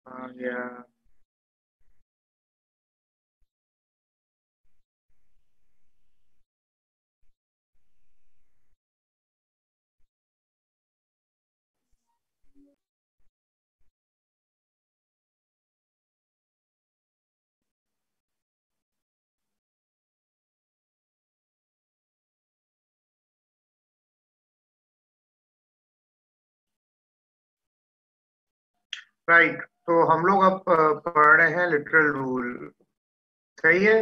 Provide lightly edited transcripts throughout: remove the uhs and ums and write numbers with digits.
Yeah. Right, तो हम लोग अब पढ़ रहे हैं लिटरल रूल। सही है।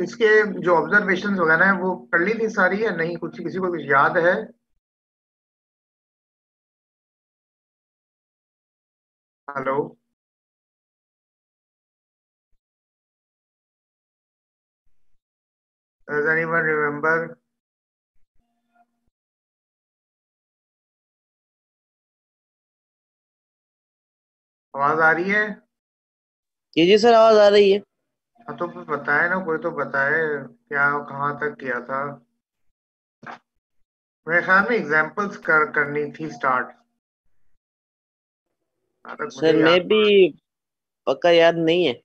इसके जो ऑब्जर्वेशंस वगैरह है वो कर ली थी सारी, या नहीं? कुछ किसी को कुछ याद है? हेलो? Does anyone remember? आवाज आ रही है? जी सर, आवाज आ रही है। हाँ, तो फिर बताए ना, कोई तो बताए क्या, कहाँ तक किया था। मेरे ख्याल में एग्जाम्पल्स करनी थी स्टार्ट, जहाँ तक सर मुझे मैं याद। भी पक्का याद नहीं है।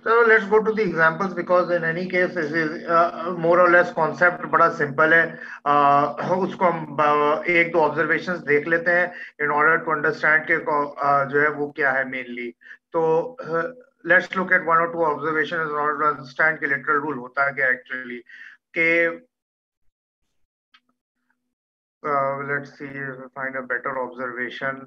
So let's go to the examples because in any case this is more or less concept बड़ा सिंपल है। उसको हम एक दो ऑब्जर्वेशंस देख लेते हैं इन ऑर्डर टू अंडरस्टैंड के जो है वो क्या है मेनली। तो लेट्स लुक एट वन और two observation in order to understand के लिटरल रूल होता है क्या एक्चुअली। के let's see if we find a better observation.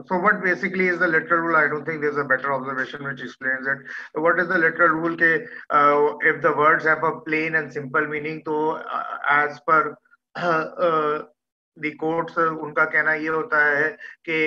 So what basically is the literal rule? I don't think there's a better observation which explains it. What is the literal rule? Ke, if the words have a plain and simple meaning, तो as per the courts, उनका कहना ये होता है कि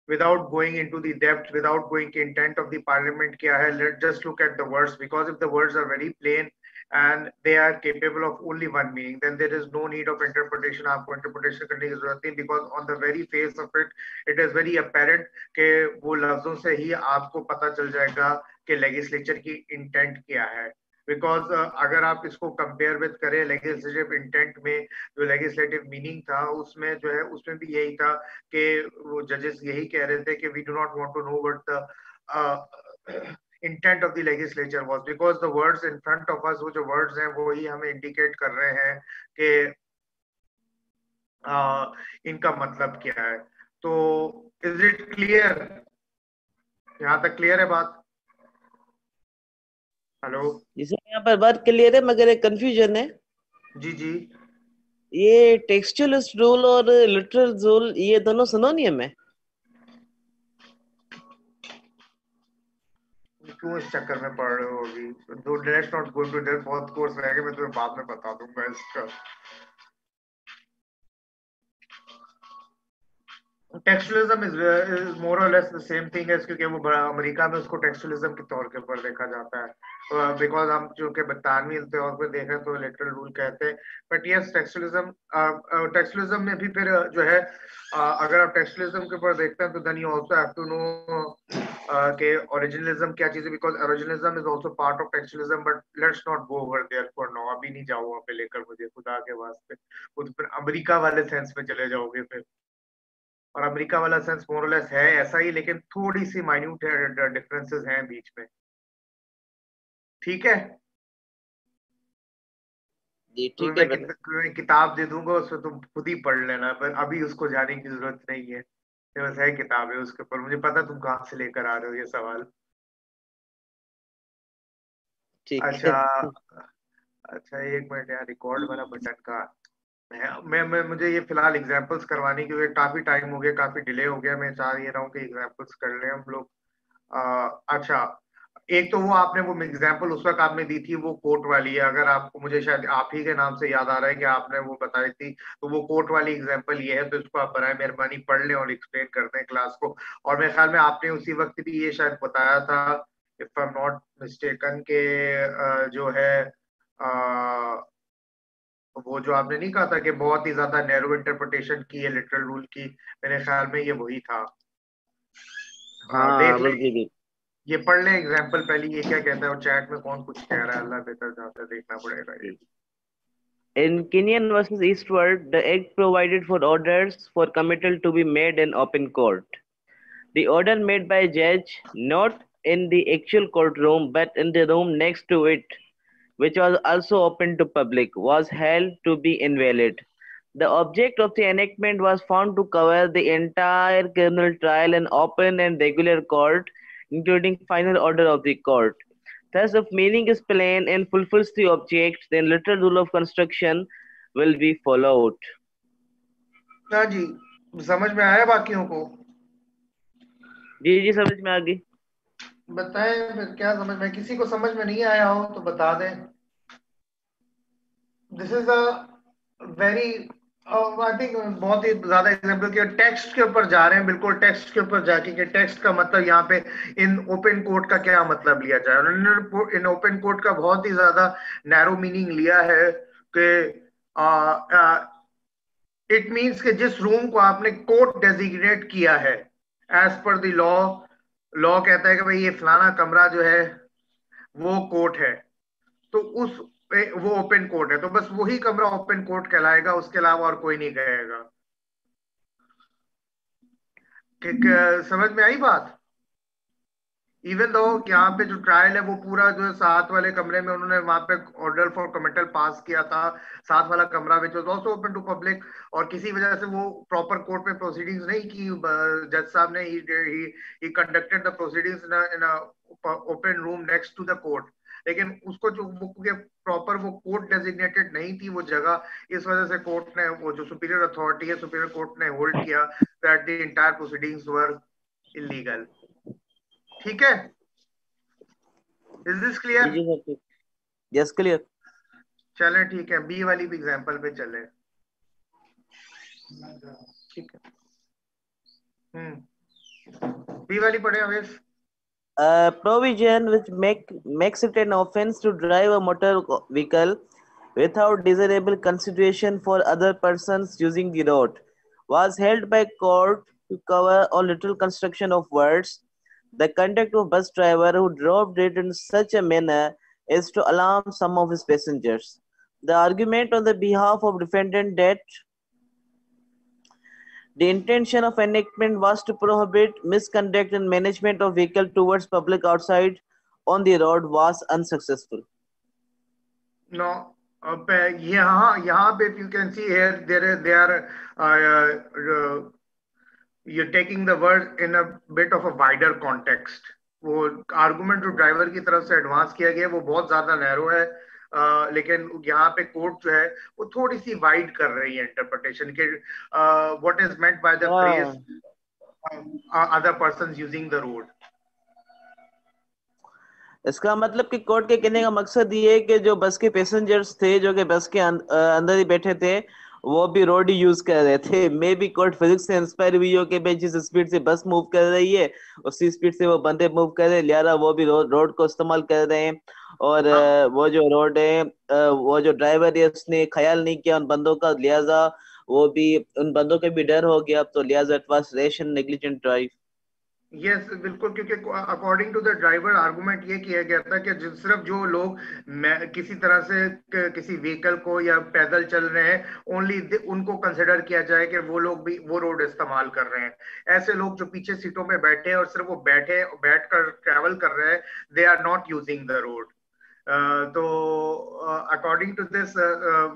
without going into the depth, without going to intent of the parliament kya hai, let's just look at the words, because if the words are very plain and they are capable of only one meaning, then there is no need of interpretation. आपको interpretation करने की जरूरत नहीं, because on the very face of it, it is very apparent कि वो लफ्जों से ही आपको पता चल जाएगा कि legislature की intent क्या है। बिकॉज अगर आप इसको कंपेयर विद करें लेजिस्लेटिव इंटेंट में, जो लेजिस्लेटिव मीनिंग था उसमें जो है उसमें भी यही था कि वो जजेस यही कह रहे थे कि we do not want to know what the intent of the legislature was, because the words in front of us, वो जो वर्ड्स हैं वो ही हमें इंडिकेट कर रहे हैं कि इनका मतलब क्या है। तो इज इट क्लियर? यहाँ तक क्लियर है बात? हेलो? जी सर, यहाँ पर बात क्लियर है मगर एक कंफ्यूजन है। जी जी। ये टेक्सचुअलिस्ट रूल और लिटरल रूल ये दोनों सिनोनियम है? क्यों इस चक्कर में पड़ रहे हो अभी? दो, let's not go to there, बहुत कोर्स रहेगा, मैं तुम्हें बाद में बता दूंगा इसका। टेक्सचुअलिज्म is more or less the same thing है, क्योंकि वो अमेरिका में उसको टेक्सचुअलिज्म के तौर के ऊपर देखा जाता है, बिकॉज हम चूंकि बरतानवी तौर पर देख रहे हैं तो लिटरल रूल कहते हैं। बट यस, टेक्सचुअलिज्म, टेक्सचुअलिज्म में भी फिर जो है अगर आप टेक्सचुअलिज्म के ऊपर देखते हैं तो then you also have to know कि ओरिजिनलिज्म क्या चीज है, because originalism is also part of textualism. But let's not go over there for now, अभी नहीं जाओ वहां पे लेकर मुझे, खुदा के वास्ते। वो तो फिर अमेरिका वाले सेंस में चले जाओगे फिर, और अमेरिका वाला सेंस मोरलेस है ऐसा ही, लेकिन थोड़ी सी माइन्यूट डिफरेंसेस हैं बीच में। ठीक है? जी तुम्हें ठीक है बेटा। मैं किताब दे दूंगा, उसमें तुम खुद ही पढ़ लेना, पर अभी उसको जाने की जरूरत नहीं है। ये बस है किताब है, उसके ऊपर मुझे पता तुम कहाँ से लेकर आ रहे हो ये सवाल। ठीक है। अच्छा। अच्छा, एक मिनट यार, रिकॉर्ड वाला बटन का मैं मुझे ये फिलहाल एग्जांपल्स करवानी, क्योंकि काफी टाइम हो गया, काफी डिले हो गया, मैं चाह ये रहा हूँ कि एग्जांपल्स कर लें हम लोग। अच्छा, एक तो वो आपने वो एग्जांपल उस वक्त आपने दी थी, वो कोर्ट वाली है, अगर आपको, मुझे शायद आप ही के नाम से याद आ रहा है कि आपने वो बताई थी, तो वो कोर्ट वाली एग्जांपल ये है, तो इसको आप बराए मेहरबानी पढ़ लें और एक्सप्लेन कर दें क्लास को। और मेरे ख्याल में आपने उसी वक्त भी ये शायद बताया था, if I am not mistaken, के जो है वो जो आपने नहीं कहा था कि बहुत ही ज्यादा नैरो इंटरप्रिटेशन की है लिटरल रूल की, मेरे ख्याल में ये वही था। देख हाँ ले, बिल्कुल बिल्कुल। ये पढ़ ले एग्जाम्पल पहले, ये क्या कहता है और चैट में कौन कुछ कह रहा है, अल्लाह बेहतर जानता है, देखना पड़ेगा ये। In Kenyan versus Eastward, the act provided for orders for committal to be made in open court. The order made by judge, not in the actual courtroom but in the room next to it, which was also open to public, was held to be invalid. The object of the enactment was found to cover the entire criminal trial in open and regular court, including final order of the court. Thus, if meaning is plain and fulfills the object, then literal rule of construction will be followed. हाँ जी, समझ में आया बाकियों को? जी जी समझ में आ गई। बताएं फिर क्या समझ में, किसी को समझ में नहीं आया हो तो बता दें। This is a very I think बहुत ही ज्यादा एग्जांपल के टेक्स्ट के ऊपर जा रहे हैं, बिल्कुल टेक्स्ट के ऊपर जाके कि टेक्स्ट का मतलब यहाँ पे इन ओपन कोर्ट का क्या मतलब लिया जाए। उन्होंने इन ओपन कोर्ट का बहुत ही ज्यादा नैरो मीनिंग लिया है कि इट मींस कि जिस रूम को आपने कोर्ट डेजिग्नेट किया है as per the law, law कहता है कि भाई ये फलाना कमरा जो है वो कोर्ट है, तो उस वो ओपन कोर्ट है, तो बस वही कमरा ओपन कोर्ट कहलाएगा, उसके अलावा और कोई नहीं कहेगा। समझ में आई बात? इवन दो यहाँ पे जो ट्रायल है वो पूरा जो है साथ वाले कमरे में उन्होंने वहां पे ऑर्डर फॉर कमिटल पास किया था, साथ वाला कमरा which was also open to public, और किसी वजह से वो प्रॉपर कोर्ट में प्रोसीडिंग्स नहीं की। जज साहब ने ही conducted the proceedings in a open room next to the court, लेकिन उसको जो वो प्रॉपर वो कोर्ट डेजिग्नेटेड नहीं थी वो जगह, इस वजह से कोर्ट ने, वो जो सुपीरियर अथॉरिटी है, सुपीरियर कोर्ट ने होल्ड किया that the entire proceedings were illegal. ठीक है, इज दिस जी क्लियर? जी सर, यस क्लियर। चलें ठीक है, बी वाली भी एग्जांपल पे चले। ठीक है, बी वाली पढ़े Avesh. Provision which makes it an offense to drive a motor vehicle without desirable consideration for other persons using the road was held by court to cover all literal construction of words. The conduct of bus driver who drove it in such a manner is to alarm some of his passengers. The argument on the behalf of defendant that the intention of enactment was to prohibit misconduct in management of vehicle towards public outside on the road was unsuccessful. No, अब यहाँ पे you can see here they are you're taking the word in a bit of a wider context. वो argument जो driver की तरफ से advance किया गया वो बहुत ज्यादा नैरो है, लेकिन यहाँ पे कोर्ट जो है वो थोड़ी सी वाइड कर रही है इंटरप्रिटेशन के, what is meant by the phrase other persons using the road. इसका मतलब कि कोर्ट के कहने का मकसद ये है कि जो बस के पैसेंजर्स थे जो कि बस के अंदर ही बैठे थे वो भी रोड ही यूज कर रहे थे। मे बी कोर्ट फिजिक्स से इंस्पायर हुई हो कि भाई जिस स्पीड से बस मूव कर रही है उसी स्पीड से वो बंदे मूव कर रहे हैं, लिहाजा वो भी रोड को इस्तेमाल कर रहे हैं। और वो जो रोड है वो जो ड्राइवर है उसने ख्याल नहीं किया उन बंदों का, लिहाजा वो भी उन बंदों के भी डर हो गया, तो लिहाजा it was rash and negligent drive. Yes बिल्कुल, क्योंकि according to the driver argument ये किया गया था कि सिर्फ जो लोग किसी तरह से किसी व्हीकल को या पैदल चल रहे हैं ओनली उनको कंसिडर किया जाए कि वो लोग भी वो रोड इस्तेमाल कर रहे हैं। ऐसे लोग जो पीछे सीटों में बैठे हैं और सिर्फ वो बैठ कर ट्रेवल कर रहे हैं, they are not using the road. तो अकॉर्डिंग टू दिस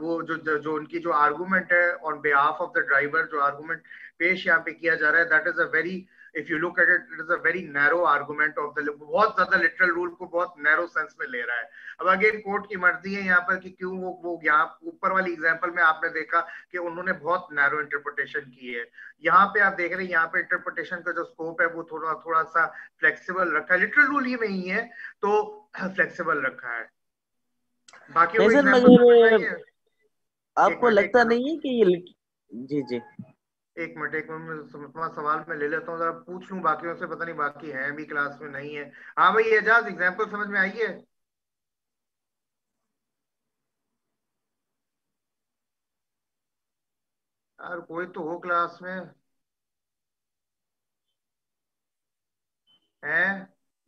वो जो उनकी जो आर्गुमेंट है on behalf of the driver, जो आर्गुमेंट पेश यहाँ पे किया जा रहा है, that is a very, if you look at it, it is a very narrow argument of the, बहुत ज्यादा लिटरल रूल को बहुत नैरो सेंस में ले रहा है। अब अगेन कोर्ट की मर्जी है यहाँ पर कि क्यों वो यहाँ ऊपर वाली एग्जांपल में आपने देखा कि उन्होंने बहुत नैरो इंटरप्रिटेशन की है। यहाँ पे आप देख रहे हैं यहाँ पे इंटरप्रिटेशन का जो स्कोप है वो थोड़ा थोड़ा सा फ्लेक्सिबल रखा है, लिटरल रूल ही में ही है तो फ्लेक्सिबल रखा है। बाकी वो सर एग्जांपल समझ में आई मगर है? एक आपको मिनट लगता नहीं है कि ये जी जी एक मिनट मैं तुम्हारा सवाल मैं ले लेता हूँ, जरा पूछ लूं बाकियों से, पता नहीं बाकी हैं भी क्लास में नहीं है। हाँ भाई एजाज, एग्जांपल समझ में आई है? यार कोई तो हो क्लास में है,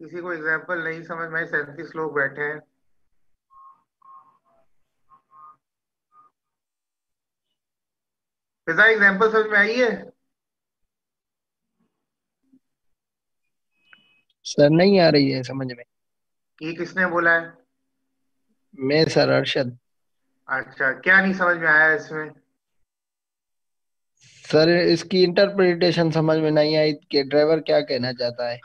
किसी को एग्जांपल नहीं समझ में आई, 37 लोग बैठे हैं। फिजा एग्जांपल समझ में आई है? सर नहीं आ रही है समझ में। ये किसने बोला है? मैं सर अरशद। अच्छा, क्या नहीं समझ में आया इसमें? सर इसकी इंटरप्रिटेशन समझ में नहीं आई कि ड्राइवर क्या कहना चाहता है।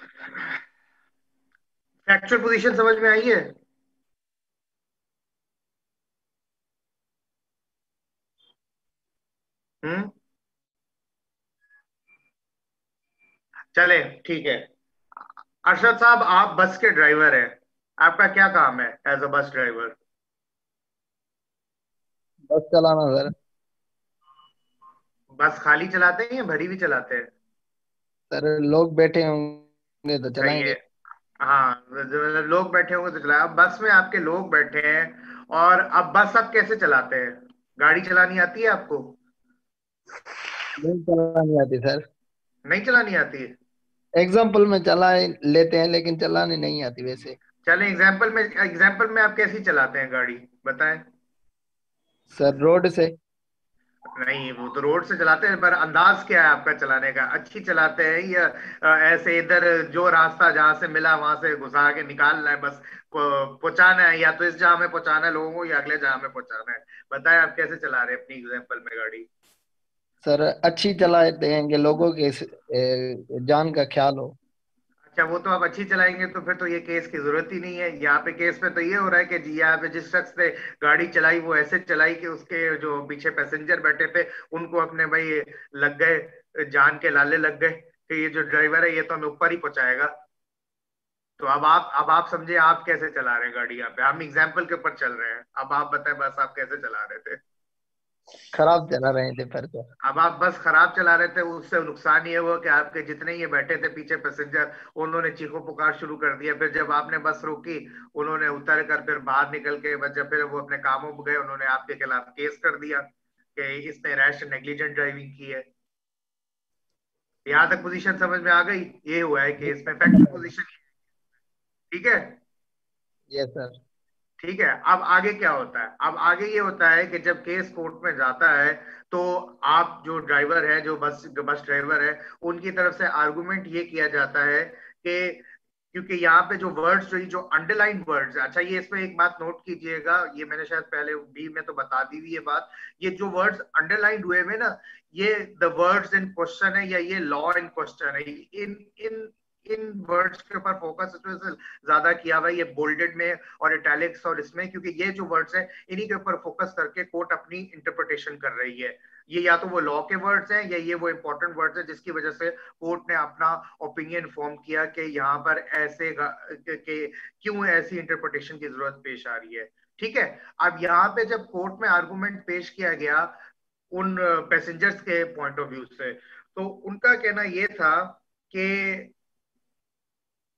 फैक्चुअल पोजीशन समझ में आई है? हम्म। चले, ठीक है। अरशद साहब, आप बस के ड्राइवर हैं। आपका क्या काम है एज अ बस ड्राइवर? बस चलाना सर। बस खाली चलाते हैं या भरी भी चलाते हैं? सर लोग बैठे होंगे तो सही है। चलाएंगे। हाँ, जो लोग बैठे होंगे तो चलाए। अब बस में आपके लोग बैठे हैं, और अब बस आप कैसे चलाते हैं? गाड़ी चलानी आती है आपको? नहीं चलानी आती सर। नहीं चलानी आती है? एग्जाम्पल में चला लेते हैं लेकिन चलानी नहीं आती वैसे। चलें, एग्जाम्पल में आप कैसी चलाते हैं गाड़ी? बताएं। सर रोड से। नहीं, वो तो रोड से चलाते हैं, पर अंदाज क्या है आपका चलाने का? अच्छी चलाते हैं या ऐसे इधर जो रास्ता जहां से मिला वहां से घुसा के निकालना है बस? पहुंचाना है, या तो इस जगह में पहुंचाना है लोगों को या अगले जगह में पहुंचाना है? बताएं, आप कैसे चला रहे हैं अपनी एग्जाम्पल में गाड़ी? सर अच्छी चलाते हैं कि लोगों के जान का ख्याल हो। अच्छा, वो तो आप अच्छी चलाएंगे तो फिर तो ये केस की जरूरत ही नहीं है। यहाँ पे केस में तो ये हो रहा है कि जी, यहाँ पे जिस शख्स ने गाड़ी चलाई वो ऐसे चलाई कि उसके जो पीछे पैसेंजर बैठे थे उनको अपने भाई लग गए, जान के लाले लग गए कि ये जो ड्राइवर है ये तो हमें ऊपर ही पहुंचाएगा। तो अब आप समझे आप कैसे चला रहे हैं गाड़ी? यहाँ पे हम एग्जाम्पल के ऊपर चल रहे हैं, अब आप बताएं बस आप कैसे चला रहे थे? खराब चला रहे थे फिर तो। अब आप बस खराब चला रहे थे, उससे नुकसान ये हुआ कि आपके जितने ये बैठे थे पीछे पैसेंजर, उन्होंने चीखो पुकार शुरू कर दिया। फिर जब आपने बस रोकी, उन्होंने उतर कर फिर बाहर निकल के बस जब फिर वो अपने कामों में गए, उन्होंने आपके खिलाफ केस कर दिया कि इसने रैश नेग्लिजेंट ड्राइविंग की है। यहाँ तक पोजीशन समझ में आ गई? ये हुआ है केस में फैक्चुअल पोजीशन। ठीक है। Yes sir. ठीक है, अब आगे क्या होता है? अब आगे ये होता है कि जब केस कोर्ट में जाता है, तो आप जो ड्राइवर है, जो बस ड्राइवर है, उनकी तरफ से आर्गुमेंट ये किया जाता है कि क्योंकि यहाँ पे जो वर्ड्स जो अंडरलाइन वर्ड्स, अच्छा ये इसमें एक बात नोट कीजिएगा, ये मैंने शायद पहले भी में तो बता दी हुई ये बात। ये जो वर्ड्स अंडरलाइन हुए हुए ना, ये द वर्ड्स इन क्वेश्चन है या ये लॉ इन क्वेश्चन है। इन इन इन वर्ड्स के ऊपर फोकस इसमें से ज्यादा किया हुआ है, ये बोल्डेड में और इटैलिक्स और इसमें, क्योंकि ये जो वर्ड्स हैं इन्हीं के ऊपर फोकस करके कोर्ट अपनी इंटरप्रिटेशन कर रही है। ये या तो वो लॉ के वर्ड्स हैं या ये वो इंपॉर्टेंट वर्ड्स हैं जिसकी वजह से कोर्ट ने अपना ओपिनियन फॉर्म किया कि यहाँ पर ऐसे के क्यों ऐसी इंटरप्रिटेशन की जरूरत पेश आ रही है। ठीक है। अब यहाँ पे जब कोर्ट में आर्गुमेंट पेश किया गया उन पैसेंजर्स के पॉइंट ऑफ व्यू से, तो उनका कहना यह था कि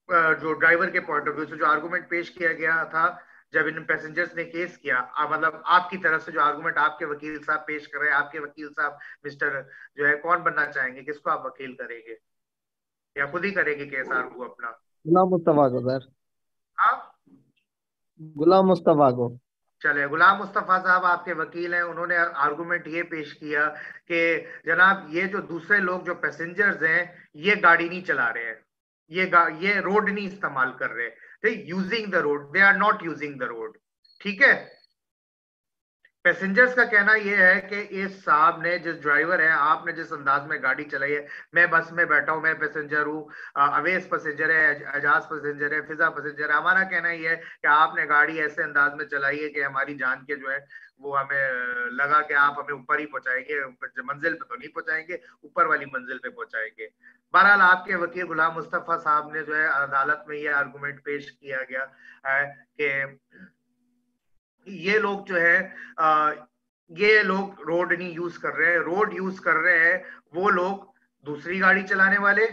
जो ड्राइवर के पॉइंट ऑफ व्यू से जो आर्गुमेंट पेश किया गया था जब इन पैसेंजर्स ने केस किया, मतलब आपकी तरफ से जो आर्गुमेंट आपके वकील साहब पेश कर रहे हैं, आपके वकील साहब मिस्टर जो है, कौन बनना चाहेंगे, किसको आप वकील करेंगे या खुद ही करेंगे केस आर्गू अपना? गुलाम मुस्तफा को सर। हाँ। गुलाम मुस्तफा को। चले, गुलाम मुस्तफा साहब आपके वकील हैं, उन्होंने आर्गुमेंट ये पेश किया कि जनाब ये जो दूसरे लोग जो पैसेंजर्स हैं ये गाड़ी नहीं चला रहे हैं, ये रोड नहीं इस्तेमाल कर रहे, they using the road, they are not using the road. ठीक है। पैसेंजर्स का कहना यह है कि इस साहब ने, जिस ड्राइवर है, आपने जिस अंदाज में गाड़ी चलाई है, मैं बस में बैठा हूं, मैं पैसेंजर हूँ, अवेश पैसेंजर है, एजाज पैसेंजर है, फिजा पैसेंजर है, हमारा कहना यह है कि आपने गाड़ी ऐसे अंदाज में चलाई है कि हमारी जान के जो है वो हमें लगा कि आप हमें ऊपर ही पहुंचाएंगे, मंजिल पे तो नहीं पहुंचाएंगे, ऊपर वाली मंजिल पे पहुंचाएंगे। बहरहाल आपके वकील गुलाम मुस्तफा साहब ने जो है अदालत में यह आर्गूमेंट पेश किया गया है कि ये लोग जो है ये लोग रोड नहीं यूज कर रहे हैं, रोड यूज कर रहे हैं वो लोग दूसरी गाड़ी चलाने वाले,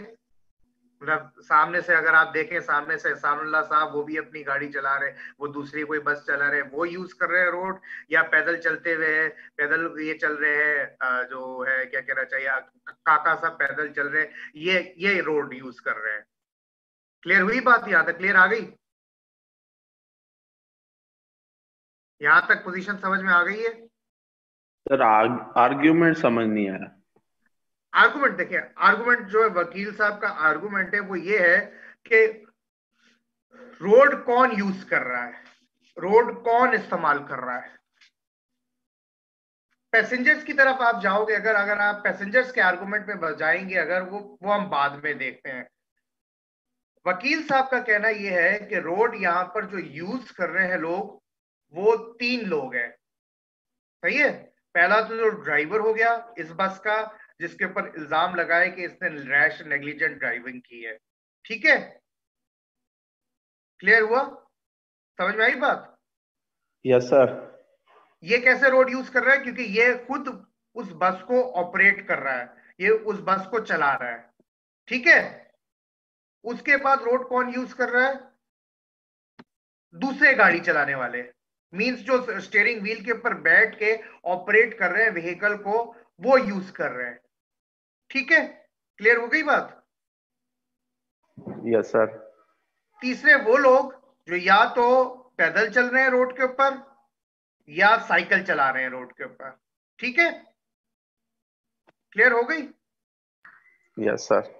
मतलब सामने से अगर आप देखें, सामने से सानुल्लाह साहब वो भी अपनी गाड़ी चला रहे, वो दूसरी कोई बस चला रहे, वो यूज कर रहे हैं रोड, या पैदल चलते हुए है, पैदल ये चल रहे हैं, जो है क्या कहना चाहिए, काका साहब पैदल चल रहे हैं, ये रोड यूज कर रहे हैं। क्लियर हुई बात? यहां तक क्लियर आ गई? यहां तक पोजीशन समझ में आ गई है? सर आर्ग्यूमेंट समझ नहीं आया। आर्गुमेंट देखिए, आर्गुमेंट जो है वकील साहब का आर्गुमेंट है वो ये है कि रोड कौन यूज कर रहा है, रोड कौन इस्तेमाल कर रहा है। पैसेंजर्स की तरफ आप जाओगे, अगर अगर आप पैसेंजर्स के आर्गुमेंट में जाएंगे, अगर वो हम बाद में देखते हैं। वकील साहब का कहना यह है कि रोड यहां पर जो यूज कर रहे हैं लोग, वो 3 लोग हैं। सही है। पहला तो जो ड्राइवर हो गया इस बस का, जिसके ऊपर इल्जाम लगाए कि इसने रैश नेग्लिजेंट ड्राइविंग की है। ठीक है, क्लियर हुआ, समझ में आई बात। Yes sir. ये कैसे रोड यूज कर रहा है, क्योंकि ये खुद उस बस को ऑपरेट कर रहा है, ये उस बस को चला रहा है। ठीक है। उसके बाद रोड कौन यूज कर रहा है, दूसरे गाड़ी चलाने वाले, मींस जो स्टीयरिंग व्हील के ऊपर बैठ के ऑपरेट कर रहे हैं व्हीकल को, वो यूज कर रहे हैं। ठीक है, क्लियर हो गई बात। Yes sir. तीसरे वो लोग जो या तो पैदल चल रहे हैं रोड के ऊपर, या साइकिल चला रहे हैं रोड के ऊपर। ठीक है, क्लियर हो गई। Yes sir.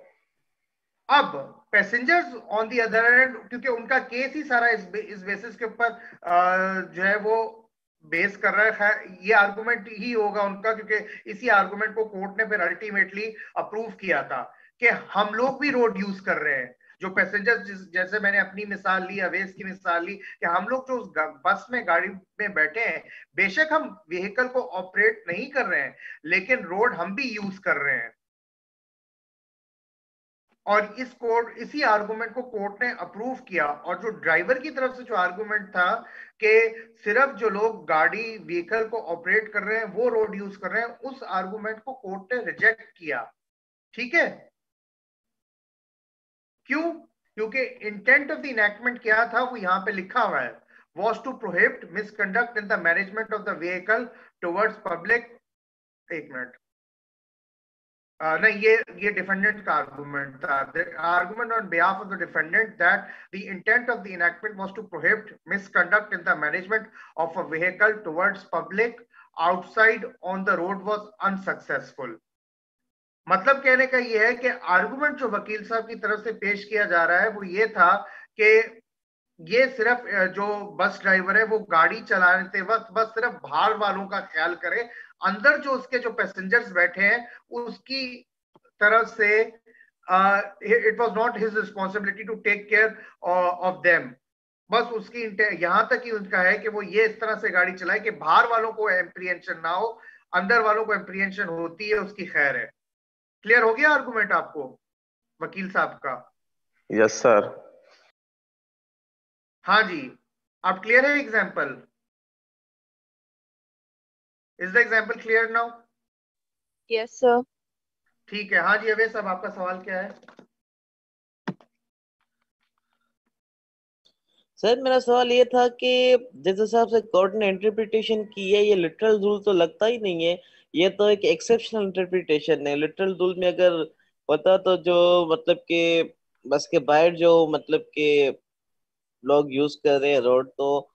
अब passengers on the other end, क्योंकि उनका केस ही सारा इस बेसिस के ऊपर जो है वो बेस कर रहा है, ये आर्गुमेंट ही होगा उनका, क्योंकि इसी आर्गुमेंट को कोर्ट ने फिर अल्टीमेटली अप्रूव किया था कि हम लोग भी रोड यूज कर रहे हैं। जो पैसेंजर्स, जैसे मैंने अपनी मिसाल ली, अवेश की मिसाल ली, कि हम लोग जो उस बस में गाड़ी में बैठे हैं, बेशक हम व्हीकल को ऑपरेट नहीं कर रहे हैं, लेकिन रोड हम भी यूज कर रहे हैं। और इसी आर्गुमेंट को कोर्ट ने अप्रूव किया। और जो ड्राइवर की तरफ से जो आर्गुमेंट था कि सिर्फ जो लोग गाड़ी व्हीकल को ऑपरेट कर रहे हैं वो रोड यूज कर रहे हैं, उस आर्गुमेंट को कोर्ट ने रिजेक्ट किया। ठीक है, क्यों? क्योंकि इंटेंट ऑफ द इनैक्टमेंट क्या था, वो यहां पे लिखा हुआ है, was to prohibit misconduct in the management of the vehicle towards public. एक मिनट, नहीं, ये डिफेंडेंट का आर्गुमेंट था। Argument on behalf of the defendant that the intent of the enactment was to prohibit misconduct in the management of a vehicle towards public outside on the road was unsuccessful. मतलब कहने का ये है कि argument जो वकील साहब की तरफ से पेश किया जा रहा है वो ये था कि ये सिर्फ जो बस ड्राइवर है वो गाड़ी चलाते वक्त बस सिर्फ बाहर वालों का ख्याल करे, अंदर जो उसके जो पैसेंजर्स बैठे हैं उसकी तरफ से it was not his responsibility to take care of them. बस उसकी यहां तक ही उनका है कि वो ये इस तरह से गाड़ी चलाए कि बाहर वालों को एम्प्रीहेंशन ना हो, अंदर वालों को एम्प्रीहेंशन होती है, उसकी खैर है। क्लियर हो गया आर्गुमेंट आपको वकील साहब का? Yes sir. हाँ जी, आप क्लियर है example? Is the example clear now? Yes sir. ठीक है। हाँ जी अवैस साहब, आपका सवाल क्या है? सर मेरा सवाल ये था कि जिस हिसाब से कोर्ट ने इंटरप्रिटेशन की है, ये लिटरल रूल तो लगता ही नहीं है, ये तो एक एक्सेप्शनल इंटरप्रिटेशन है। लिटरल रूल में अगर होता तो जो मतलब कि बस के बाहर जो मतलब कि लोग यूज कर रहे हैं रोड, तो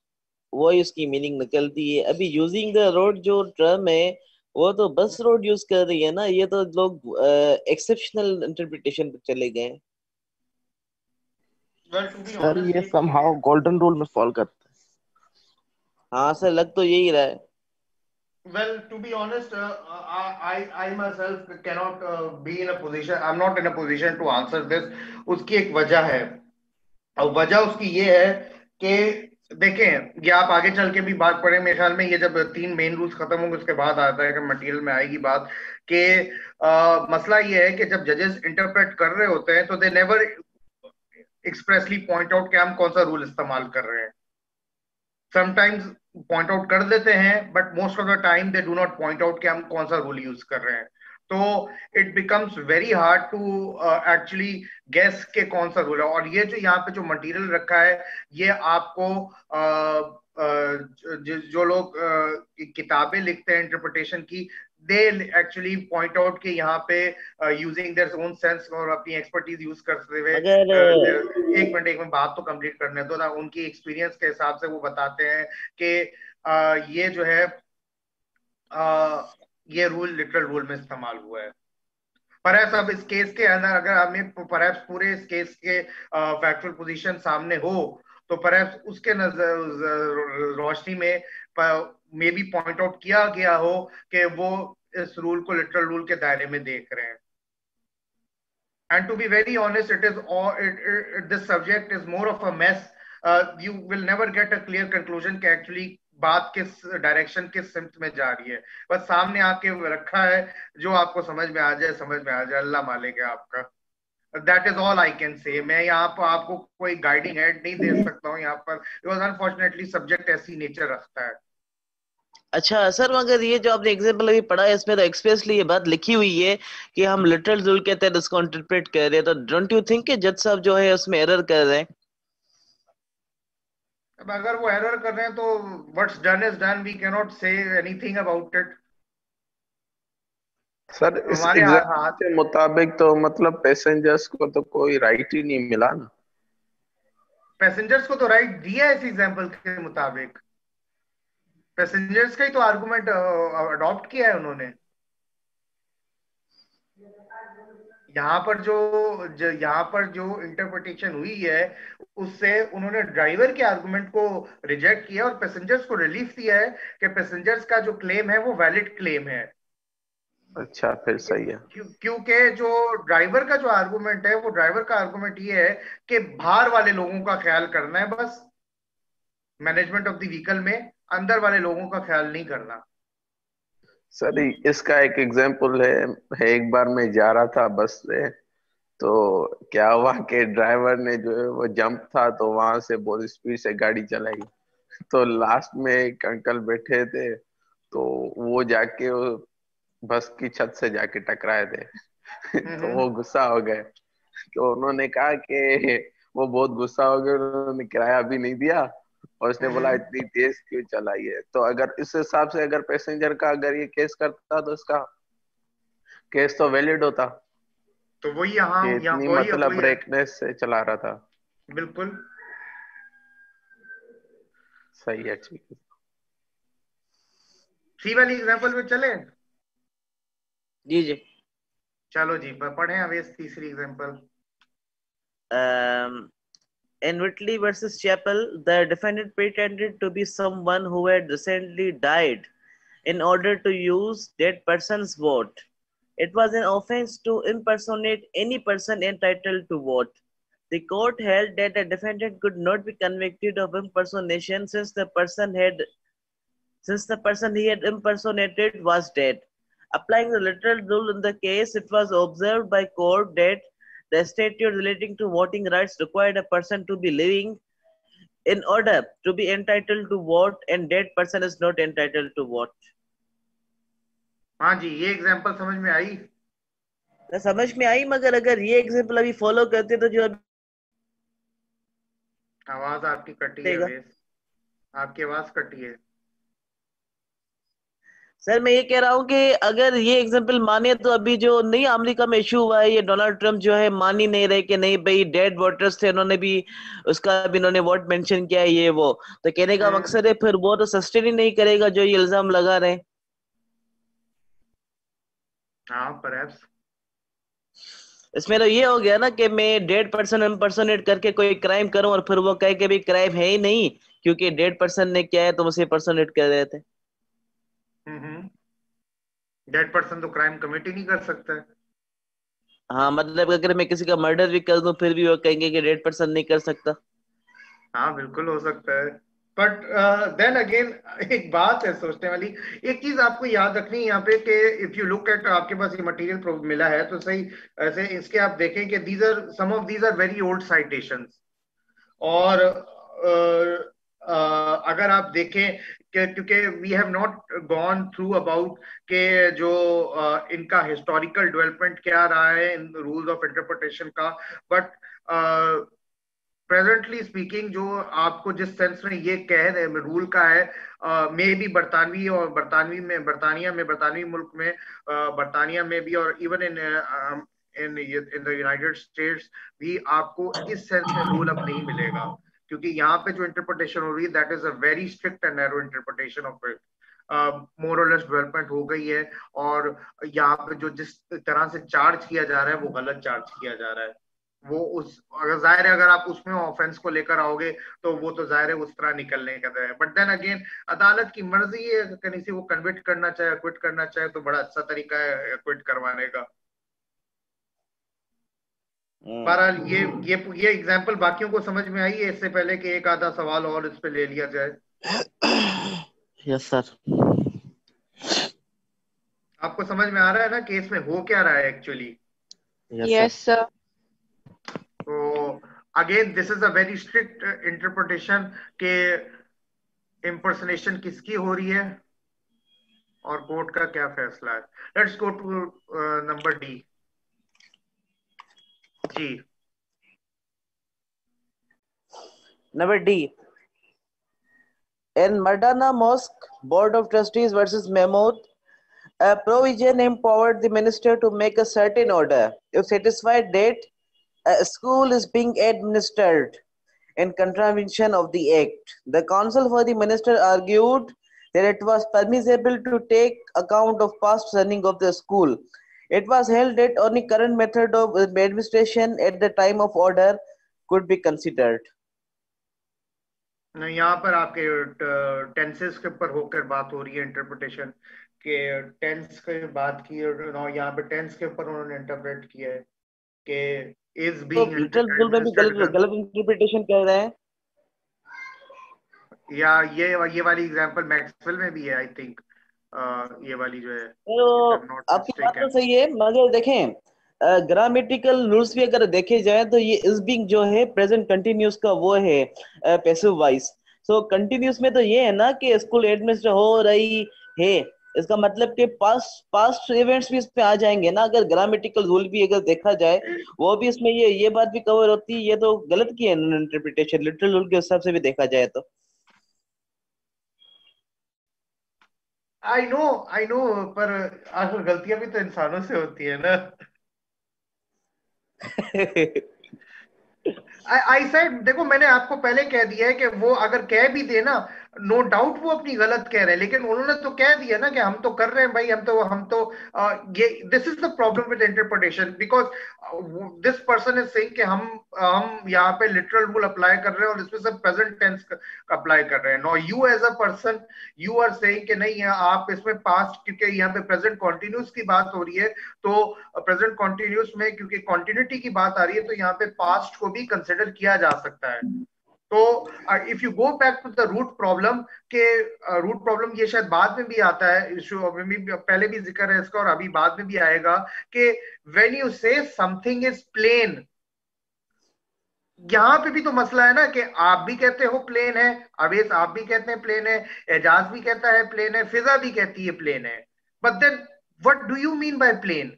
वो इसकी मीनिंग निकलती है। अभी यूजिंग द रोड जो टर्म है वो तो बस रोड यूज कर रही है ना, ये तो लोग एक्सेप्शनल इंटरप्रिटेशन पे चले गए हैं। Well, to be sir honest, ये समहाउ गोल्डन रूल में फॉल करता है। हाँ सर, लग तो यही रहा है। well, to be honest, I myself cannot be in a position. I'm not in a position to answer this. उसकी एक वजह है, और वजह उसकी ये है कि देखें, ये आप आगे चल के भी बात पढ़े, मेरे ख्याल में ये जब 3 मेन रूल्स खत्म होंगे उसके बाद आता है कि मटेरियल में आएगी बात कि मसला ये है कि जब जजेस इंटरप्रेट कर रहे होते हैं तो they never expressly point out कि हम कौन सा रूल इस्तेमाल कर रहे हैं। समटाइम्स पॉइंट आउट कर देते हैं, but most of the time they do not point out कि हम कौन सा रूल यूज कर रहे हैं। तो it becomes very hard to actually guess के कौन सा रूल है। और ये जो यहाँ पे जो मटेरियल रखा है, ये आपको जो लोग किताबें लिखते हैं इंटरप्रिटेशन की, दे एक्चुअली पॉइंट आउट कि यहाँ पे यूजिंग देयर ओन सेंस और अपनी एक्सपर्टीज यूज करते हुए एक मिनट बात तो कंप्लीट करने दो ना, उनकी एक्सपीरियंस के हिसाब से वो बताते हैं कि ये जो है ये रूल लिटरल रूल में इस्तेमाल हुआ है। परहैप्स अब इस केस के अंदर अगर हमें परहैप्स पूरे इस केस के फैक्चुअल पोजीशन सामने हो, तो परहैप्स उसके नजर रोशनी में मे बी पॉइंट आउट किया गया हो कि वो इस रूल को लिटरल रूल के दायरे में देख रहे हैं. And to be very honest, it is all this subject is more of a mess. You will never get a clear conclusion कि actually बात किस डायरेक्शन किस सिमत में जा रही है. बस सामने आके रखा है, जो आपको समझ में आ जाए समझ में आ जाए, अल्लाह मालिक है आपका. That is all I can say. मैं यहाँ पर आपको कोई गाइडिंग हेड नहीं दे सकता हूँ यहाँ पर, बिकॉज अनफॉर्चुनेटली सब्जेक्ट ऐसी नेचर रखता है. अच्छा सर, मगर ये जो आपने एग्जांपल अभी पढ़ा है इसमें तो एक्सप्रेसली ये बात लिखी हुई है कि हम लिटरल रूल के तहत इसको इंटरप्रेट कर रहे हैं, तो डोंट यू थिंक कि जज साहब जो है उसमें एरर कर रहे हैं? अब अगर वो एरर कर रहे हैं तो what's done is done, we can not say anything about it. Sir इस हमारे एग्जाम के मुताबिक तो मतलब पैसेंजर्स को तो कोई राइट ही नहीं मिला ना. पैसेंजर्स को तो राइट दिया है इस एग्जाम्पल के मुताबिक. पैसेंजर्स का ही तो आर्गुमेंट अडॉप्ट किया है उन्होंने. यहाँ पर जो इंटरप्रिटेशन हुई है उससे उन्होंने ड्राइवर के आर्गुमेंट को रिजेक्ट किया और पैसेंजर्स को रिलीफ दिया है कि पैसेंजर्स का जो क्लेम है वो वैलिड क्लेम है. अच्छा फिर सही है. क्योंकि जो ड्राइवर का जो आर्गुमेंट है, वो ड्राइवर का आर्गुमेंट ये है कि बाहर वाले लोगों का ख्याल करना है, बस मैनेजमेंट ऑफ द व्हीकल में अंदर वाले लोगों का ख्याल नहीं करना. सर इसका एक एग्जांपल है एक बार मैं जा रहा था बस से, तो क्या हुआ कि ड्राइवर ने जो है वो जंप था तो वहां से बहुत स्पीड से गाड़ी चलाई, तो लास्ट में एक अंकल बैठे थे तो वो जाके वो बस की छत से जाके टकराए थे. तो वो गुस्सा हो गए, तो उन्होंने कहा कि वो बहुत गुस्सा हो गए, उन्होंने किराया भी नहीं दिया और उसने बोला इतनी तेज क्यों चलाई है. तो अगर इस हिसाब से अगर पैसेंजर का अगर ये केस करता तो इसका केस तो वैलिड होता तो वही यहाँ कि इतनी मतलब ब्रेकनेस से चला रहा था. बिल्कुल सही है, ठीक है. सी वाली एग्जांपल में चले. जी जी. चलो जी पढ़ें अवेश तीसरी example. In Whitley versus Chappell, the defendant pretended to be someone who had recently died in order to use that person's vote. It was an offense to impersonate any person entitled to vote. The court held that the defendant could not be convicted of impersonation since the person he had impersonated was dead. Applying the literal rule in the case, it was observed by court that the statute relating to voting rights required a person to be living in order to be entitled to vote, and that person is not entitled to vote. हाँ जी, ये example समझ में आई. समझ में आई, मगर अगर ये example अभी फॉलो करते तो जो आवाज आपकी कटी है अवेश, आपकी आवाज कटी है. सर मैं ये कह रहा हूँ कि अगर ये एग्जांपल माने तो अभी जो नई अमेरिका में इशू हुआ है, ये डोनाल्ड ट्रम्प जो है मान ही नहीं रहे कि नहीं भाई डेड वोटर्स थे, उन्होंने भी उसका भी इन्होंने वोट मेंशन किया है ये वो, तो कहने का मकसद है फिर वो तो सस्टेन ही नहीं करेगा जो ये इल्जाम लगा रहे हैं. हाँ परहैप्स इसमें तो ये हो गया ना कि मैं डेड पर्सन इम्पर्सोनेट करके कोई क्राइम करूं और फिर वो कहे कि भाई क्राइम है ही नहीं क्योंकि डेड पर्सन ने किया है तो उसे पर्सोनेट कर रहे थे. डेड पर्सन तो क्राइम कमिट ही नहीं कर सकता है. हाँ मतलब अगर मैं किसी का मर्डर भी कर दूं फिर भी वो कहेंगे कि डेड पर्सन नहीं कर सकता. हाँ बिल्कुल हो सकता है, बट देन अगेन एक बात है सोचने वाली. एक चीज आपको याद रखनी है यहाँ पे कि इफ यू लुक एट, आपके पास ये मटेरियल मिला है तो सही ऐसे इसके आप देखें कि some of these are very old citations. और अगर आप देखें क्योंकि we have not gone through about के जो इनका हिस्टोरिकल डेवलपमेंट क्या रहा है इन रूल्स ऑफ इंटरप्रिटेशन का, बट प्रेजेंटली स्पीकिंग जो आपको जिस सेंस में ये कह रहे रूल का है, मे भी बरतानिया मुल्क में, बरतानिया में भी, और even in the United states भी आपको इस सेंस में रूल अब नहीं मिलेगा, क्योंकि यहाँ पे जो इंटरप्रिटेशन हो रही है that is a very strict and narrow interpretation of it. More or less development हो गई है, और यहाँ पे जो जिस तरह से चार्ज किया जा रहा है वो गलत चार्ज किया जा रहा है। वो उस अगर जाहिर है अगर आप उसमें ऑफेंस को लेकर आओगे तो वो तो जाहिर है उस तरह निकलने का है। बट देन अगेन अदालत की मर्जी है, कहीं से वो कन्विक्ट करना चाहे, क्विट करना चाहे तो बड़ा अच्छा तरीका है क्विट करवाने का। बहरहाल ये एग्जांपल बाकियों को समझ में आई है, इससे पहले कि एक आधा सवाल और इस पे ले लिया जाए। Yes sir. आपको समझ में आ रहा है ना केस में हो क्या रहा है एक्चुअली? Yes, sir. तो again this is a very strict interpretation के इम्पर्सनेशन किसकी हो रही है और कोर्ट का क्या फैसला है। Let's go to number D जी। Number D. In Mardana Mosque Board of Trustees versus Mahmood, a provision empowered the minister to make a certain order. If satisfied date, a school is being administered in contravention of the act. The counsel for the minister argued that it was permissible to take account of past running of the school. It was held that only current method of administration at the time of order could be considered. यहाँ पर आपके tenses के ऊपर होकर बात हो रही है इंटरप्रिटेशन के, टेंस की बात की और यहाँ पे टेंस के ऊपर उन्होंने इंटरप्रेट किया है कि इज तो बीइंग लिटरल रूल में भी गलत इंटरप्रिटेशन कर रहे हैं, या ये वाली एग्जांपल मैक्सवेल में भी है आई थिंक, ये वाली जो है तो नॉट आपकी बात तो मिस्टेकन। सही है, मगर देखें ग्रामेटिकल रूल्स भी अगर देखे जाए तो ये इज बीइंग जो है प्रेजेंट कंटिन्यूस का वो है पैसिव वॉइस। सो कंटिन्यूस में तो ये है ना कि स्कूल एडमिनिस्टर हो रही है, इसका मतलब कि पास्ट इवेंट्स भी इसमें आ जाएंगे ना। अगर ग्रामेटिकल रूल भी अगर देखा जाए वो भी इसमें ये बात भी कवर होती है। ये तो गलत की है इंटरप्रिटेशन लिटरल रूल के हिसाब से भी देखा जाए तो। आई नो पर आखिर गलतियां भी तो इंसानों से होती है ना। आई सेड देखो मैंने आपको पहले कह दिया है कि वो अगर कह भी दे ना, नो डाउट वो अपनी गलत कह रहे हैं, लेकिन उन्होंने तो कह दिया ना कि हम तो कर रहे हैं भाई, हम तो ये this is the problem with interpretation because this person is saying कि हम यहाँ पे लिटरल रूल अप्लाई कर रहे हैं और इसमें सब प्रेजेंट टेंस अप्लाई कर रहे हैं। No you as a person you are saying कि नहीं आप इसमें पास्ट, क्योंकि यहाँ पे प्रेजेंट कॉन्टिन्यूस की बात हो रही है तो प्रेजेंट कॉन्टिन्यूस में क्योंकि कॉन्टिन्यूटी की बात आ रही है तो यहाँ पे पास्ट को भी कंसिडर किया जा सकता है। तो if you go back to the root problem के रूट प्रॉब्लम ये शायद बाद में भी आता है, इशू पहले भी जिक्र है इसका और अभी बाद में भी आएगा कि when you say something is plain, यहां पे भी तो मसला है ना कि आप भी कहते हो प्लेन है, अवेश आप भी कहते हैं प्लेन है, एजाज भी कहता है प्लेन है, फिजा भी कहती है प्लेन है, but then what do you mean by plain?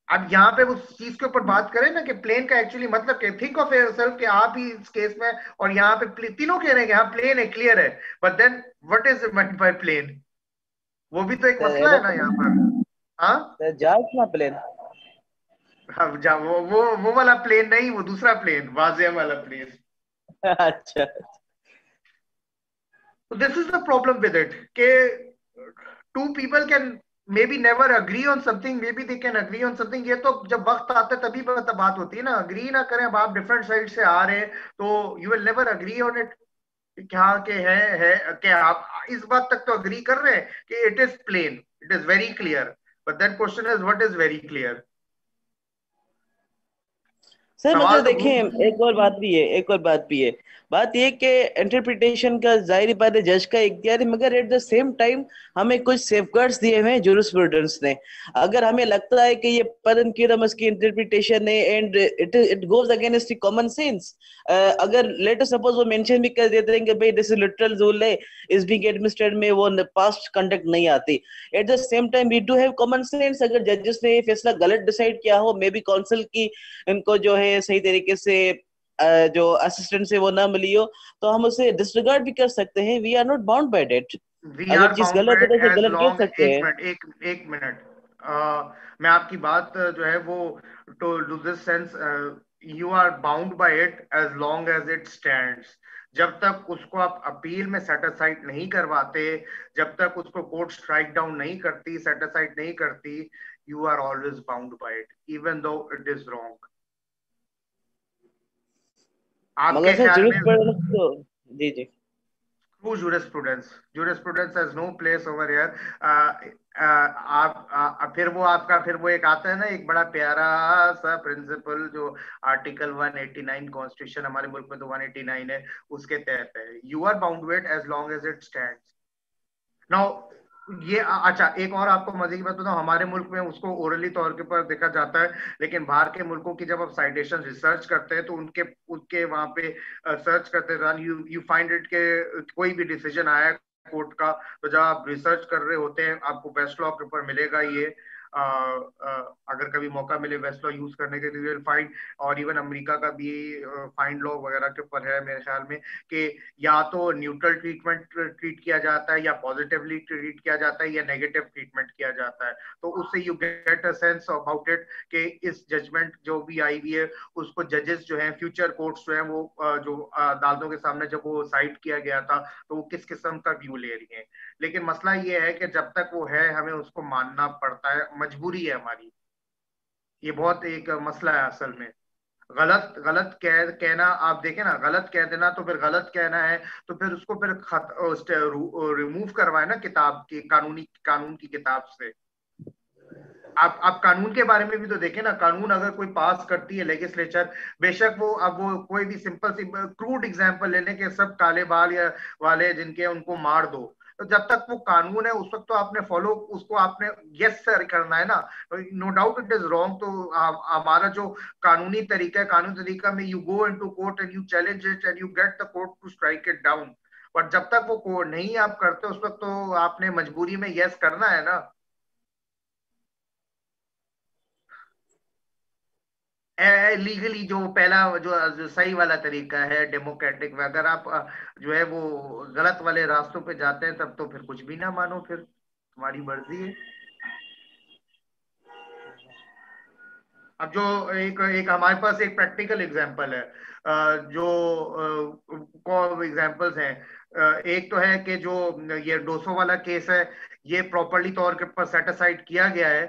अब यहाँ पे उस चीज के ऊपर बात करें ना कि प्लेन का एक्चुअली मतलब क्या, थिंक ऑफ योरसेल्फ कि आप ही इस केस में और यहाँ पे तीनों कह रहे हैं कि हाँ प्लेन है, क्लियर है, but then what is meant by plain? वो भी तो एक मसला है ना यहाँ पर। हाँ जहाज ना प्लेन। अब वो वाला प्लेन नहीं, वो दूसरा प्लेन, वाजिया वाला प्लेन। अच्छा, So this is the problem with it कि two people can maybe never agree on something, maybe they can agree on something। ये तो जब वक्त आता है तभी बात होती है ना, अग्री ना करें। अब आप डिफरेंट साइड से आ रहे हैं तो you will never agree on it. क्या के है कि आप इस बात तक तो अग्री कर रहे हैं कि it is plain, it is very clear, but that question is what is very clear. Sir सवाल मगर तो देखें एक और बात भी है। बात ये कि इंटरप्रिटेशन का जाहिर बात है जज का इख्तियार है, मगर एट द सेम टाइम हमें कुछ सेफगार्ड्स दिए हुए हैं जूरिस्प्रूडेंस ने। अगर हमें लगता है कि ये परन किरमस की इंटरप्रिटेशन है and it goes against the common sense, अगर लेट अस सपोज वो मेंशन भी कर देते हैं कि भाई दिस इज लिटरल रूल है, इज बीइंग एडमिनिस्ट्रेड में वो पास्ट कंडक्ट नहीं आती, at the same time we do have common sense. अगर जजेस ने ये फैसला गलत डिसाइड किया हो, मे बी काउंसिल की इनको जो है सही तरीके से जो असिस्टेंट से वो ना मिली हो, तो हम उसे डिसरिगार्ड भी कर सकते हैं। We are not bound by it. We अगर आर चीज बाउंड गलत बाय है इट तो उसे एज गलत कह लॉन्ग, सकते एक हैं। मिनट एक मिनट, मैं आपकी बात जो है वो to do this sense, you are bound by it as long as it stands. जब तक उसको आप अपील में सेटिसाइड नहीं करवाते, जब तक उसको कोर्ट स्ट्राइक डाउन नहीं करती, सेटिसाइड नहीं करती, you are always bound by it even though it is wrong. मगर आपके सर ख्याल में jurisprudence तो जी जी true jurisprudence has no place over here। आप फिर वो आपका फिर वो एक आता है ना, एक बड़ा प्यारा सा प्रिंसिपल जो आर्टिकल 189 कॉन्स्टिट्यूशन, हमारे मुल्क में तो 189 है, उसके तहत है, you are bound with as long as it stands. Now ये अच्छा, एक और आपको मजे की बात बताऊं, हमारे मुल्क में उसको ओरली तौर के ऊपर देखा जाता है, लेकिन बाहर के मुल्कों की जब आप साइटेशन रिसर्च करते हैं तो उनके उनके वहां पे सर्च करते हैं, यू यू फाइंड इट के कोई भी डिसीजन आया कोर्ट का, तो जब आप रिसर्च कर रहे होते हैं आपको वेस्ट लॉ के ऊपर मिलेगा ये। अगर कभी मौका मिले वेस्ट लॉ यूज करने के लिए फाइंड, और इवन अमेरिका का भी फाइंड लॉ वगैरह के ऊपर है मेरे ख्याल में, कि या तो न्यूट्रल ट्रीटमेंट ट्रीट किया जाता है, या पॉजिटिवली ट्रीट किया जाता है, या नेगेटिव ट्रीटमेंट किया जाता है। तो उससे you get a sense about it कि इस जजमेंट जो भी आई हुई है उसको जजेस जो है, फ्यूचर कोर्ट्स जो है, वो जो अदालतों के सामने जब वो साइट किया गया था तो वो किस किस्म का व्यू ले रही है। लेकिन मसला ये है कि जब तक वो है हमें उसको मानना पड़ता है, मजबूरी है हमारी। ये बहुत एक मसला है असल में। गलत गलत कहना, आप देखें ना, गलत कह देना तो फिर गलत कहना है, तो फिर उसको फिर रिमूव करवाए ना किताब की, कानून की किताब से। आप कानून के बारे में भी तो देखें ना, कानून अगर कोई पास करती है लेजिस्लेचर, बेशक वो अब वो कोई भी सिंपल सी क्रूड एग्जांपल लेने के, सब काले बाल या वाले जिनके उनको मार दो, तो जब तक वो कानून है उस वक्त तो आपने फॉलो उसको, आपने यस सर करना है ना। No doubt it is wrong, तो हमारा जो कानूनी तरीका है, कानूनी तरीका में you go into court and you challenge it and you get the court to strike it down. But जब तक वो नहीं आप करते उस वक्त तो आपने मजबूरी में यस करना है ना। लीगली जो पहला जो सही वाला तरीका है डेमोक्रेटिक में, अगर आप जो है वो गलत वाले रास्तों पे जाते हैं तब तो फिर कुछ भी ना मानो, फिर तुम्हारी मर्जी है। अब जो एक एक हमारे पास एक प्रैक्टिकल एग्जांपल है, जो को एग्जांपल्स हैं, एक तो है कि जो ये डोसो वाला केस है, ये प्रॉपरली तौर के ऊपर सेटिसाइड किया गया है,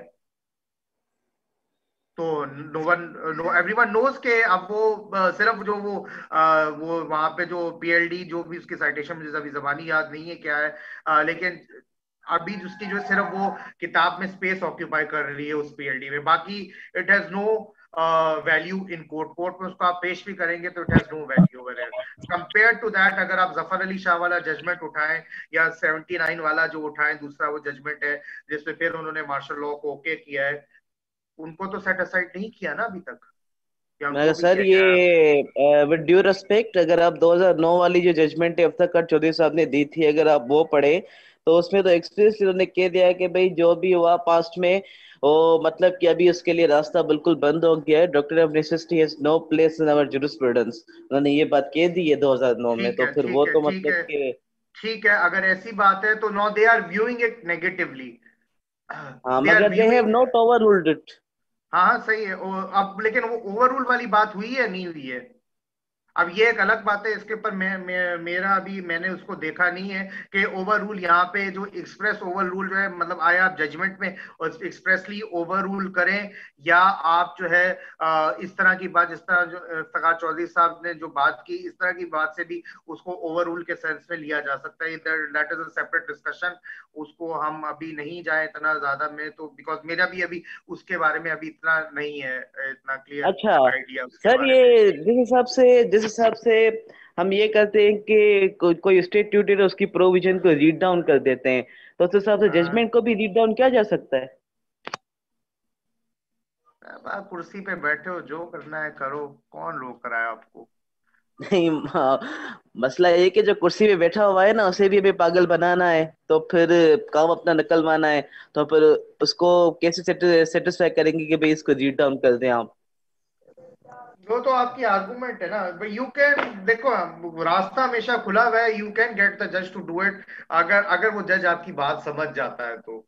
तो no one no everyone knows के अब वो सिर्फ जो वो वहां पे जो पीएलडी जो भी उसकी साइटेशन, मुझे अभी जबानी याद नहीं है क्या है, लेकिन अभी उसकी जो सिर्फ वो किताब में स्पेस ऑक्यूपाई कर रही है उस पीएलडी में, बाकी it has no value in court. Court में उसको आप पेश भी करेंगे तो it has no value over here compare to that. अगर आप जफर अली शाह वाला जजमेंट उठाएं या 79 वाला जो उठाएं, दूसरा वो जजमेंट है जिसमें फिर उन्होंने मार्शल लॉ को ओके किया है, उनको तो सेट असाइड नहीं किया ना अभी तक, या उनको मगर भी सर किया गया? ये विद ड्यू रिस्पेक्ट, अगर आप 2009 वाली जो जजमेंट इफ्तिकार चौधरी साहब ने दी थी, अगर आप वो पढ़े तो उसमें तो एक्सप्रेसली उन्होंने कह दिया है कि भाई जो भी हुआ पास्ट में, वो मतलब कि अभी उसके लिए रास्ता बिल्कुल बंद हो गया है। Doctor of necessity has no place in our jurisprudence, उन्होंने ये बात कह दी है 2009 में, ठीक तो है, फिर वो ठीक है, तो ठीक मतलब है, कि ठीक है, अगर ऐसी बात है तो no they are viewing it negatively, हाँ, दे आर मगर they have viewing. Not overruled it. हाँ हाँ सही है, अब लेकिन वो ओवररूल वाली बात हुई है नहीं हुई है? अब ये एक अलग बात है, इसके ऊपर मेरा अभी मैंने उसको देखा नहीं है कि ओवर रूल यहाँ पे जो एक्सप्रेस ओवर रूल जो है, मतलब आया आप जजमेंट में और एक्सप्रेसली ओवर रूल करें, या आप जो है इस तरह की बात, जिस तरह जो इफ्तिकार चौधरी साहब ने जो बात की, इस तरह की बात से भी उसको ओवर रूल के सेंस में लिया जा सकता है। That is a separate discussion, उसको हम अभी नहीं जाए इतना ज्यादा में, तो बिकॉज मेरा भी अभी उसके बारे में अभी इतना नहीं है, इतना क्लियर अच्छा आइडिया उसके सर, बारे में। ये जिस हिसाब से हम ये करते हैं कि कोई स्टेट ट्यूटर है उसकी प्रोविजन को रीड डाउन कर देते हैं, तो उस हिसाब से हाँ, जजमेंट को भी रीड डाउन किया जा सकता है। अब आप कुर्सी पे बैठे हो, जो करना है करो, कौन रोक रहा है आपको? नहीं, मसला ये है कि जो कुर्सी पे बैठा हुआ है ना, उसे भी हमें पागल बनाना है, तो फिर काम अपना निकलवाना है, तो फिर उसको कैसे सेटिस्फाई करेंगे कि भाई इसको रीड डाउन कर दें आप। जो तो आपकी आर्गुमेंट है ना भाई, यू कैन देखो, रास्ता हमेशा खुला हुआ है, यू कैन गेट द जज टू डू इट, अगर अगर वो जज आपकी बात समझ जाता है तो।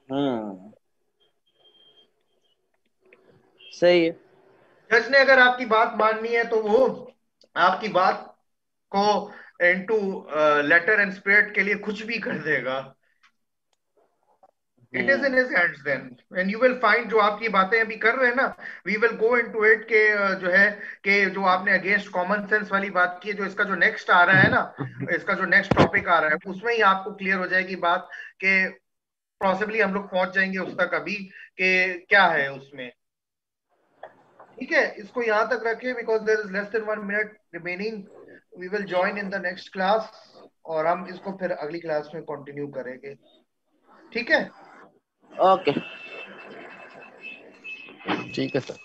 हम्म, सही है। जज ने अगर आपकी बात माननी है तो वो आपकी बात को इनटू लेटर एंड स्पिरिट के लिए कुछ भी कर देगा। It is in his hands then and you will find, जो आप ये बातें अभी कर रहे हैं ना, we will go into it के जो है कि जो आपने अगेंस्ट कॉमन सेंस वाली बात की है, जो इसका जो नेक्स्ट आ रहा है ना, इसका जो नेक्स्ट टॉपिक आ रहा है, उसमें ही आपको क्लियर हो जाएगी बात कि पॉसिबली हम लोग पहुंच जाएंगे उस तक अभी कि क्या है उसमें। ठीक है, इसको यहां तक रखिए because there is less than 1 minute remaining. We will join in the next class और हम इसको फिर अगली क्लास में कंटिन्यू करेंगे। ठीक है, ओके ठीक है सर।